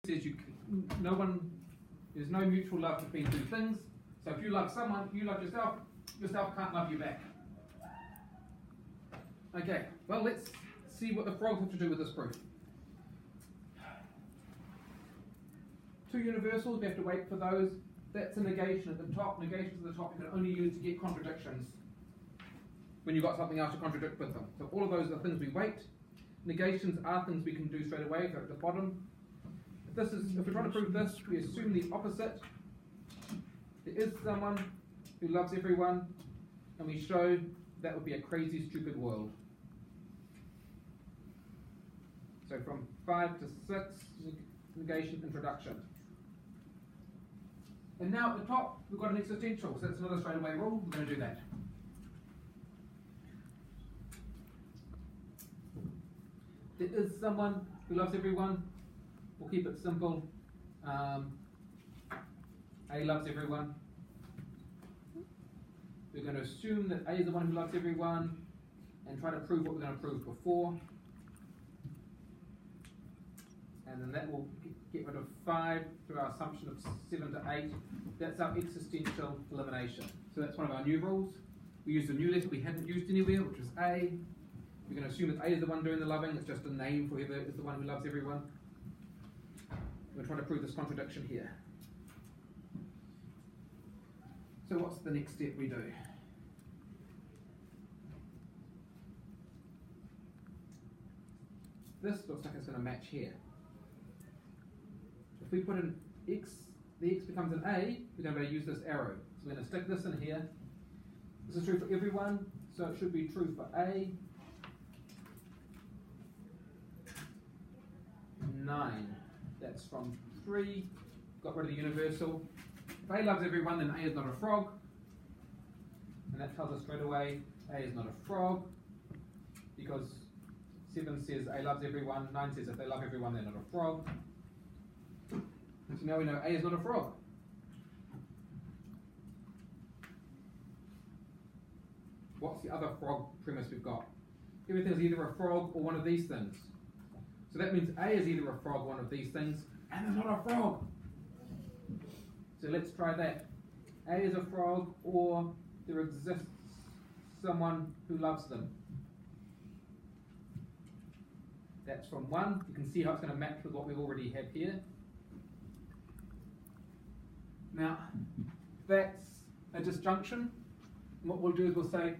says there's no mutual love between two things. So if you love someone, you love yourself, yourself can't love you back. Okay, well, let's see what the frogs have to do with this proof. Two universals, we have to wait for those. That's a negation at the top. Negations at the top you can only use to get contradictions when you've got something else to contradict with them. So all of those are things we wait. Negations are things we can do straight away. So at the bottom, if we're trying to prove this, we assume the opposite. There is someone who loves everyone, and we show that would be a crazy, stupid world. So from 5 to 6, negation, introduction. And now at the top, we've got an existential, so that's another straightaway rule. We're going to do that. There is someone who loves everyone. We'll keep it simple. A loves everyone. We're going to assume that A is the one who loves everyone and try to prove what we're going to prove before. And then that will get rid of 5 through our assumption of 7 to 8. That's our existential elimination. So that's one of our new rules. We used a new letter we hadn't used anywhere, which was A. We're going to assume that A is the one doing the loving. It's just a name for whoever is the one who loves everyone. We're trying to prove this contradiction here. So what's the next step we do? This looks like it's going to match here. If we put an X, the X becomes an A, we're going to be able to use this arrow. So we're going to stick this in here. This is true for everyone, so it should be true for A. 9. That's from 3. Got rid of the universal. If A loves everyone, then A is not a frog. And that tells us straight away A is not a frog, because 7 says A loves everyone, 9 says if they love everyone, they're not a frog. So now we know A is not a frog. What's the other frog premise we've got? Everything is either a frog or one of these things. So that means A is either a frog or one of these things, and they're not a frog. So let's try that. A is a frog, or there exists someone who loves them. That's from 1. You can see how it's going to match with what we already have here. Now, that's a disjunction. And what we'll do is we'll say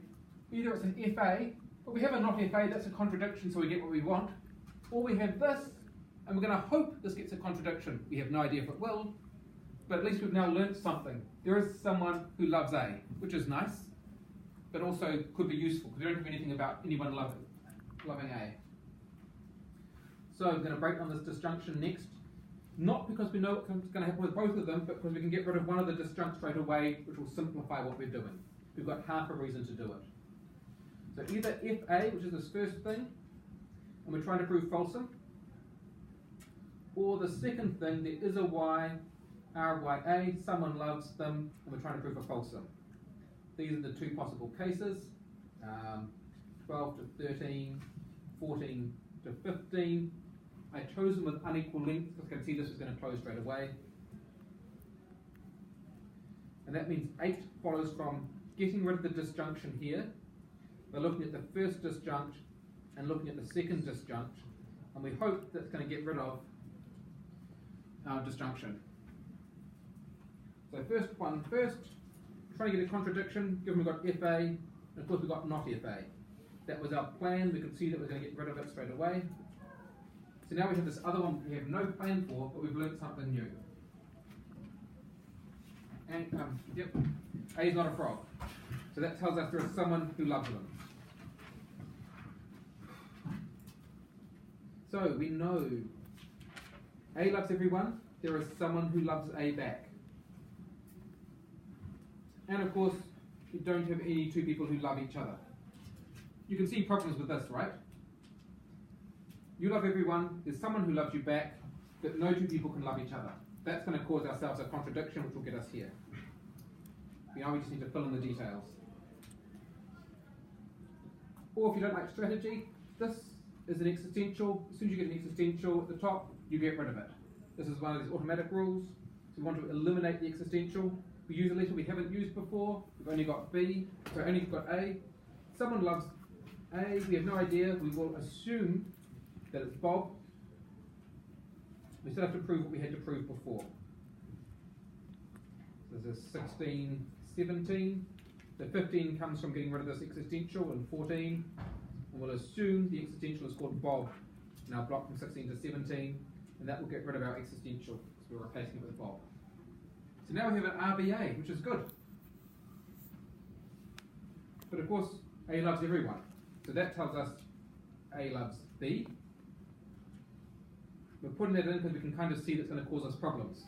either it's an FA, but we have a not FA, that's a contradiction, so we get what we want. Or we have this, and we're going to hope this gets a contradiction. We have no idea if it will, but at least we've now learnt something. There is someone who loves A, which is nice, but also could be useful, because we don't have anything about anyone loving A. So I'm going to break on this disjunction next, not because we know what's going to happen with both of them, but because we can get rid of one of the disjuncts straight away, which will simplify what we're doing. We've got half a reason to do it. So either FA, which is this first thing, and we're trying to prove falsum, or the second thing, there is a Y, RYA, someone loves them, and we're trying to prove a falsum. These are the two possible cases, 12 to 13, 14 to 15. I chose them with unequal lengths because I can see this is going to close straight away. And that means 8 follows from getting rid of the disjunction here. We're looking at the first disjunct and looking at the second disjunct, and we hope that's going to get rid of our disjunction. So first one first, trying to get a contradiction, given we've got FA, and of course we've got not FA. That was our plan. We can see that we're going to get rid of it straight away. So now we have this other one we have no plan for, but we've learned something new. And, yep, A is not a frog. So that tells us there is someone who loves them. So we know A loves everyone. There is someone who loves A back. And of course, we don't have any two people who love each other. You can see problems with this, right? You love everyone, there's someone who loves you back, but no two people can love each other. That's going to cause ourselves a contradiction, which will get us here. Now we just need to fill in the details. Or if you don't like strategy, this is an existential. As soon as you get an existential at the top, you get rid of it. This is one of these automatic rules. So we want to eliminate the existential. We use a letter we haven't used before. We've only got B, so only got A. Someone loves A, we have no idea. We will assume that it's Bob. We still have to prove what we had to prove before. So this is 16, 17. The 15 comes from getting rid of this existential, and 14. And we'll assume the existential is called Bob in our block from 16 to 17, and that will get rid of our existential, because we're replacing it with Bob. So now we have an RBA, which is good. But of course, A loves everyone. So that tells us A loves B. We're putting that in because we can kind of see that's going to cause us problems.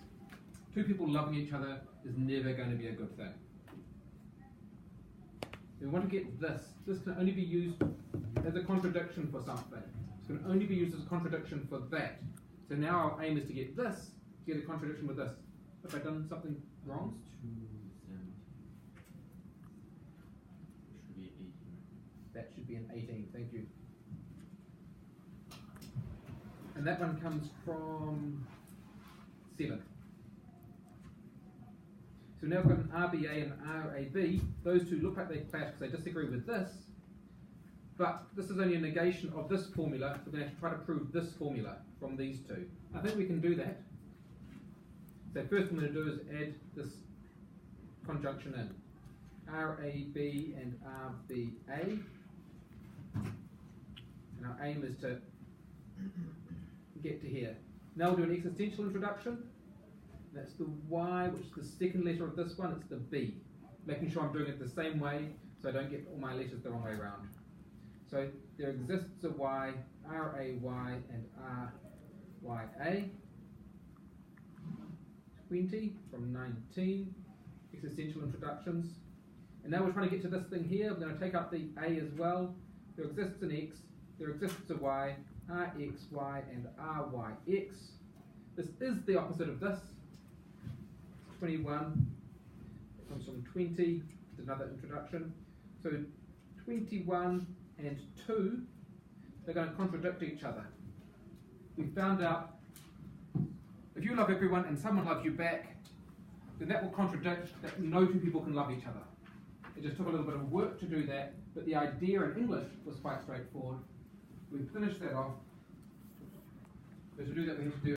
Two people loving each other is never going to be a good thing. We want to get this. This can only be used as a contradiction for something. It's going to only be used as a contradiction for that. So now our aim is to get this, to get a contradiction with this. Have I done something wrong? Should be 18. That should be an 18, thank you. And that one comes from 7. So now we've got an RBA and RAB. Those two look like they clash because they disagree with this. But this is only a negation of this formula. We're going to have to try to prove this formula from these two. I think we can do that. So first I'm going to do is add this conjunction in. RAB and RBA. And our aim is to get to here. Now we'll do an existential introduction. That's the Y, which is the second letter of this one. It's the B. Making sure I'm doing it the same way so I don't get all my letters the wrong way around. So there exists a Y, R-A-Y and R-Y-A. 20 from 19. Existential introductions. And now we're trying to get to this thing here. We're going to take out the A as well. There exists an X. There exists a Y, R-X-Y and R-Y-X. This is the opposite of this. 21, it comes from 20, it's another introduction. So 21 and 2, they're going to contradict each other. We found out if you love everyone and someone loves you back, then that will contradict that no two people can love each other. It just took a little bit of work to do that, but the idea in English was quite straightforward. We finished that off. So to do that we have to do